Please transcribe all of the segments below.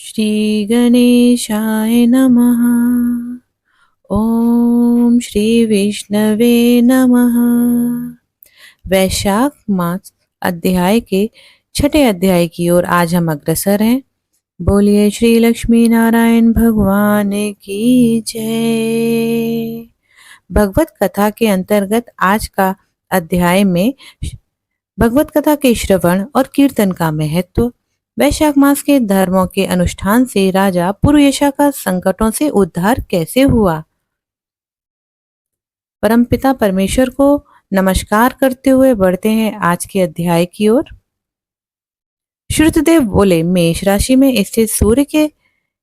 श्री गणेशाय नमः। ओम श्री विष्णवे नमः। वैशाख मास अध्याय के छठे अध्याय की ओर आज हम अग्रसर हैं। बोलिए श्री लक्ष्मी नारायण भगवान की जय। भगवत कथा के अंतर्गत आज का अध्याय में भगवत कथा के श्रवण और कीर्तन का महत्व, वैशाख मास के धर्मों के अनुष्ठान से राजा पुरुयशा का संकटों से उद्धार कैसे हुआ। परमपिता परमेश्वर को नमस्कार करते हुए बढ़ते हैं आज के अध्याय की ओर। श्रुतदेव बोले, मेष राशि में स्थित सूर्य के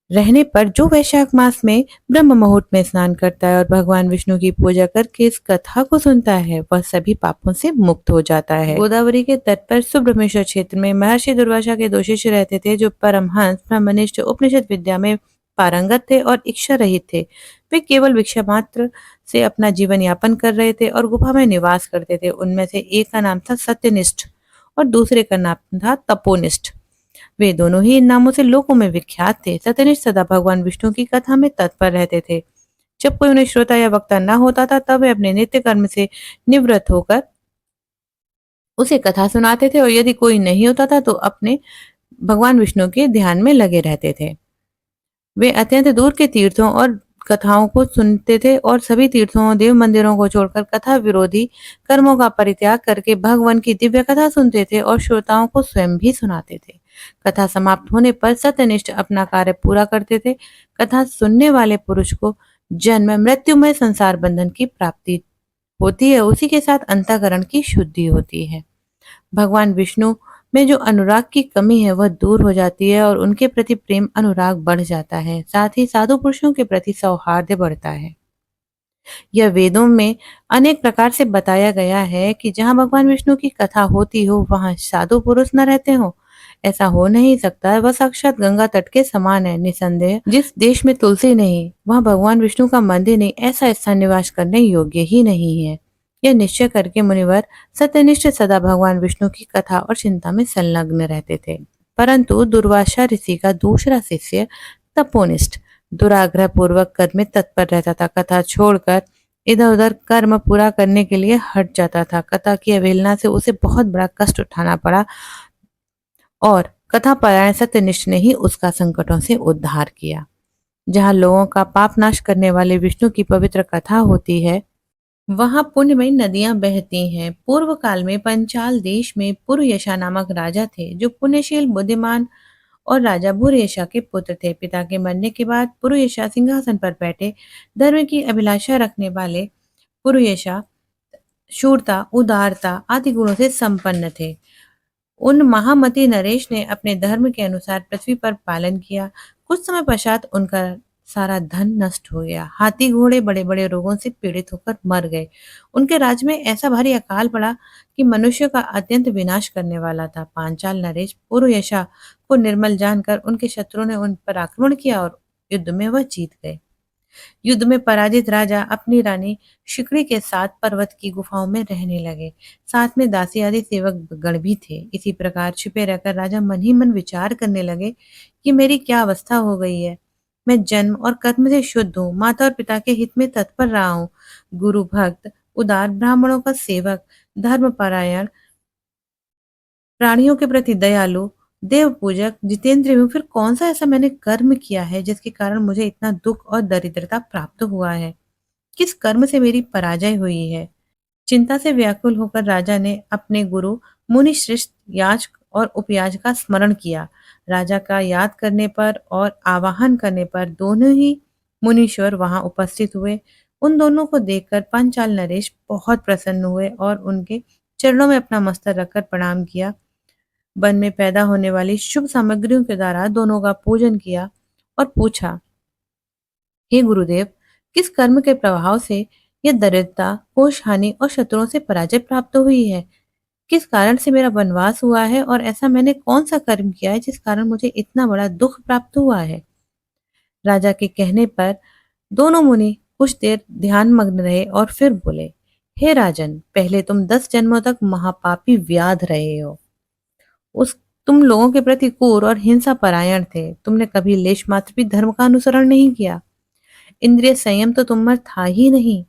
रहने पर जो वैशाख मास में ब्रह्म मुहूर्त में स्नान करता है और भगवान विष्णु की पूजा करके इस कथा को सुनता है, वह सभी पापों से मुक्त हो जाता है। गोदावरी के तट पर सुब्रह्मण्येश्वर क्षेत्र में महर्षि दुर्वासा के दो शिष्य रहते थे, जो परमहंस ब्रह्मनिष्ठ उपनिषद विद्या में पारंगत थे और इच्छा रहित थे। वे केवल भिक्षा मात्र से अपना जीवन यापन कर रहे थे और गुफा में निवास करते थे। उनमें से एक का नाम था सत्यनिष्ठ और दूसरे का नाम था तपोनिष्ठ। वे दोनों ही इन नामों से लोगों में विख्यात थे। सत्यनिष्ठ सदा भगवान विष्णु की कथा में तत्पर रहते थे। जब कोई उन्हें श्रोता या वक्ता न होता था, तब वे अपने नित्य कर्म से निवृत्त होकर उसे कथा सुनाते थे और यदि कोई नहीं होता था तो अपने भगवान विष्णु के ध्यान में लगे रहते थे। वे अत्यंत दूर के तीर्थों और कथाओं को सुनते थे और सभी तीर्थों और देव मंदिरों को छोड़कर कथा विरोधी कर्मों का परित्याग करके भगवान की दिव्य कथा सुनते थे और श्रोताओं को स्वयं भी सुनाते थे। कथा समाप्त होने पर सत्यनिष्ठ अपना कार्य पूरा करते थे। कथा सुनने वाले पुरुष को जन्म मृत्युमय संसार बंधन की प्राप्ति होती है, उसी के साथ अंतःकरण की शुद्धि होती है। भगवान विष्णु में जो अनुराग की कमी है वह दूर हो जाती है और उनके प्रति प्रेम अनुराग बढ़ जाता है। साथ ही साधु पुरुषों के प्रति सौहार्द बढ़ता है। यह वेदों में अनेक प्रकार से बताया गया है कि जहाँ भगवान विष्णु की कथा होती हो वहाँ साधु पुरुष न रहते हो, ऐसा हो नहीं सकता। वह साक्षात गंगा तट के समान है। निसंदेह जिस देश में तुलसी नहीं वहाँ भगवान विष्णु का मंदिर नहीं, ऐसा स्थान निवास करने योग्य ही नहीं है। यह निश्चय करके मुनिवर सत्यनिष्ठ सदा भगवान विष्णु की कथा और चिंता में संलग्न रहते थे। परंतु दुर्वासा ऋषि का दूसरा शिष्य तपोनिष्ठ दुराग्रह पूर्वक कर्म में तत्पर रहता था। कथा छोड़कर इधर उधर कर्म पूरा करने के लिए हट जाता था। कथा की अवहेलना से उसे बहुत बड़ा कष्ट उठाना पड़ा और कथा परायण सत्यनिष्ठ ने ही उसका संकटों से उद्धार किया। जहाँ लोगों का पाप नाश करने वाले विष्णु की पवित्र कथा होती है, वहां पुण्यमयी नदियां बहती हैं। पूर्व काल में पंचाल देश में पुरुयशा नामक राजा थे, जो पुण्यशील बुद्धिमान और राजा भूरियशा के पुत्र थे। पिता के मरने के बाद पुरुयशा सिंहासन पर बैठे। धर्म की अभिलाषा रखने वाले पुरुयशा शूरता, उदारता आदि गुणों से संपन्न थे। उन महामती नरेश ने अपने धर्म के अनुसार पृथ्वी पर पालन किया। कुछ समय पश्चात उनका सारा धन नष्ट हो गया। हाथी घोड़े बड़े बड़े रोगों से पीड़ित होकर मर गए। उनके राज्य में ऐसा भारी अकाल पड़ा कि मनुष्य का अत्यंत विनाश करने वाला था। पांचाल नरेश पुरुयशा को निर्मल जानकर उनके शत्रुओं ने उन पर आक्रमण किया और युद्ध में वह जीत गए। युद्ध में पराजित राजा अपनी रानी शिकड़ी के साथ पर्वत की गुफाओं में रहने लगे। साथ में दासी आदि सेवक गण भी थे। इसी प्रकार छिपे रहकर राजा मन ही मन विचार करने लगे कि मेरी क्या अवस्था हो गई है। मैं जन्म और कर्म से शुद्ध हूँ, माता और पिता के हित में तत्पर रहा हूँ, गुरु भक्त, उदार, ब्राह्मणों का सेवक, धर्म परायण, प्राणियों के प्रति दयालु, देव पूजक, जितेंद्रिय हूँ। फिर कौन सा ऐसा मैंने कर्म किया है जिसके कारण मुझे इतना दुख और दरिद्रता प्राप्त हुआ है? किस कर्म से मेरी पराजय हुई है? चिंता से व्याकुल होकर राजा ने अपने गुरु मुनि श्रेष्ठ याजक और उपयाजक का स्मरण किया। राजा का याद करने पर और आवाहन करने पर दोनों ही मुनीश्वर वहां उपस्थित हुए। उन दोनों को देखकर पंचाल नरेश बहुत प्रसन्न हुए और उनके चरणों में अपना मस्तक रखकर प्रणाम किया। वन में पैदा होने वाली शुभ सामग्रियों के द्वारा दोनों का पूजन किया और पूछा, हे गुरुदेव, किस कर्म के प्रभाव से यह दरिद्रता, कोष हानि और शत्रुओं से पराजय प्राप्त हुई है? किस कारण से मेरा वनवास हुआ है और ऐसा मैंने कौन सा कर्म किया है जिस कारण मुझे इतना बड़ा दुख प्राप्त हुआ है? राजा के कहने पर दोनों मुनि कुछ देर ध्यान मग्न रहे और फिर बोले, हे राजन, पहले तुम 10 जन्मों तक महापापी व्याध रहे हो। उस तुम लोगों के प्रति क्रूर और हिंसा परायण थे। तुमने कभी लेश मात्र भी धर्म का अनुसरण नहीं किया। इंद्रिय संयम तो तुम में था ही नहीं।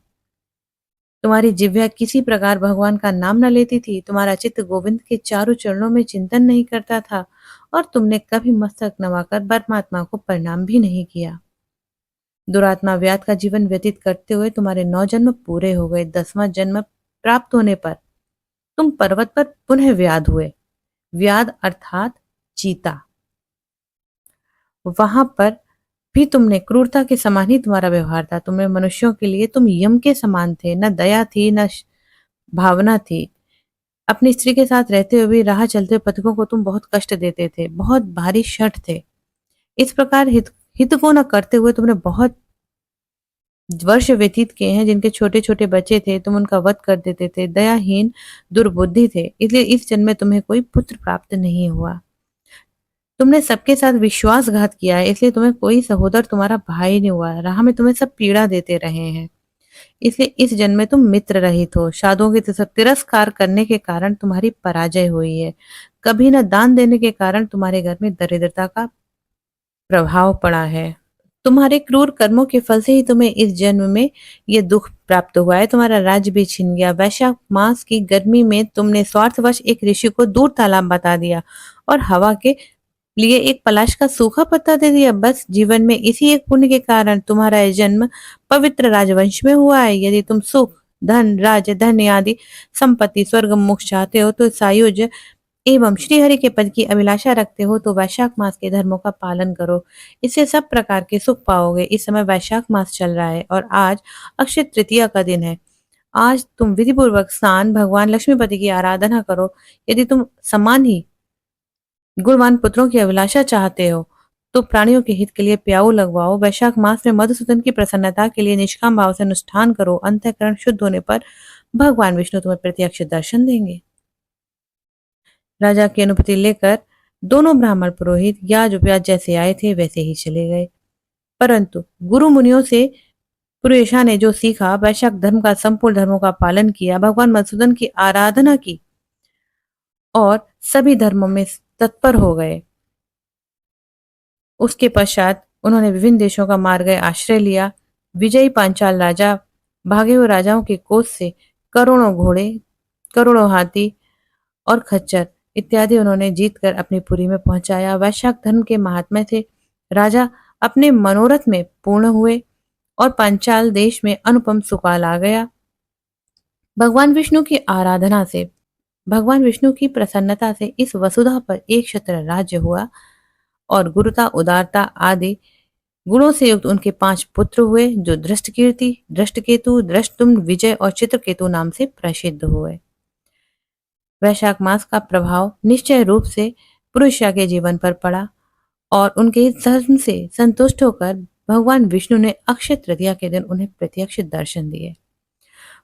तुम्हारी जिह्वा किसी प्रकार भगवान का नाम न लेती थी। तुम्हारा चित्त गोविंद के चारों चरणों में चिंतन नहीं करता था और तुमने कभी मस्तक नवाकर परमात्मा को प्रणाम भी नहीं किया। दुरात्मा व्याध का जीवन व्यतीत करते हुए तुम्हारे 9 जन्म पूरे हो गए। 10वां जन्म प्राप्त होने पर तुम पर्वत पर पुनः व्याध हुए। व्याध अर्थात चीता। वहां पर भी तुमने क्रूरता के समान ही तुम्हारा व्यवहार था। तुम्हें मनुष्यों के लिए तुम यम के समान थे। न दया थी न भावना थी। अपनी स्त्री के साथ रहते हुए भी राह चलते हुए पथिकों को तुम बहुत कष्ट देते थे। बहुत भारी शठ थे। इस प्रकार हित को न करते हुए तुमने बहुत वर्ष व्यतीत किए हैं। जिनके छोटे छोटे बच्चे थे तुम उनका वध कर देते थे। दयाहीन दुर्बुद्धि थे, इसलिए इस जन्म में तुम्हें कोई पुत्र प्राप्त नहीं हुआ। तुमने सबके साथ विश्वासघात किया है, इसलिए तुम्हें कोई सहोदर तुम्हारा भाई नहीं हुआ। राह में तुम्हें सब पीड़ा देते रहे हैं, इसलिए इस जन्म में तुम मित्र रहित हो। साधुओं के तिरस्कार करने के कारण तुम्हारी पराजय हुई है। कभी न दान देने के कारण तुम्हारे घर में दरिद्रता का प्रभाव पड़ा है। तुम्हारे क्रूर कर्मों के फल से ही तुम्हें इस जन्म में ये दुख प्राप्त हुआ है। तुम्हारा राज्य भी छिन गया। वैशाख मास की गर्मी में तुमने स्वार्थवश एक ऋषि को दूर तालाब बता दिया और हवा के लिए एक पलाश का सूखा पत्ता दे दिया। बस जीवन में इसी एक पुण्य के कारण तुम्हारा यह जन्म पवित्र राजवंश में हुआ है। यदि तुम सुख, धन, राज्य, धन्य आदि संपत्ति, स्वर्ग, मोक्ष चाहते हो तो सायुज एवं श्रीहरि के पद की अभिलाषा रखते हो तो वैशाख मास के धर्मों का पालन करो। इससे सब प्रकार के सुख पाओगे। इस समय वैशाख मास चल रहा है और आज अक्षय तृतीया का दिन है। आज तुम विधि पूर्वक स्नान, भगवान लक्ष्मीपति की आराधना करो। यदि तुम समान ही गुणवान पुत्रों की अभिलाषा चाहते हो तो प्राणियों के हित के लिए प्याऊ लगवाओ। वैशाख मास में मधुसूदन की प्रसन्नता के लिए निष्काम भाव से अनुष्ठान करो। अंतःकरण शुद्ध होने पर भगवान विष्णु तुम्हें प्रत्यक्ष दर्शन देंगे। राजा की अनुमति लेकर दोनों ब्राह्मण पुरोहित याज उपयाज जैसे आए थे वैसे ही चले गए। परंतु गुरु मुनियों से पुरेशा ने जो सीखा, वैशाख धर्म का संपूर्ण धर्मों का पालन किया, भगवान मधुसूदन की आराधना की और सभी धर्मों में तत्पर हो गए। उसके पश्चात उन्होंने विभिन्न देशों का मार्ग आश्रय लिया। विजयी पांचाल राजा भागे हुए राजाओं के कोष से करोड़ों घोड़े, करोड़ों हाथी और खच्चर इत्यादि उन्होंने जीतकर अपनी पुरी में पहुंचाया। वैशाख धर्म के महात्म्य से राजा अपने मनोरथ में पूर्ण हुए और पांचाल देश में अनुपम सुकाल आ गया। भगवान विष्णु की आराधना से, भगवान विष्णु की प्रसन्नता से इस वसुधा पर एक क्षत्र राज्य हुआ और गुरुता, उदारता आदि गुणों से युक्त उनके 5 पुत्र हुए जो दृष्टकीर्ति, दृष्टकेतु, दृष्टुम्न, विजय और चित्रकेतु नाम से प्रसिद्ध हुए। वैशाख मास का प्रभाव निश्चय रूप से पुरुषा के जीवन पर पड़ा और उनके इस धर्म से संतुष्ट होकर भगवान विष्णु ने अक्षय तृतीया के दिन उन्हें प्रत्यक्ष दर्शन दिए।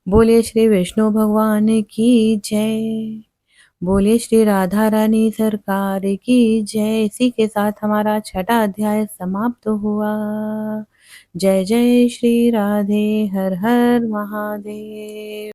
बोले श्री विष्णु भगवान की जय। बोले श्री राधा रानी सरकार की जय। इसी के साथ हमारा 6वां अध्याय समाप्त हुआ। जय जय श्री राधे। हर हर महादेव।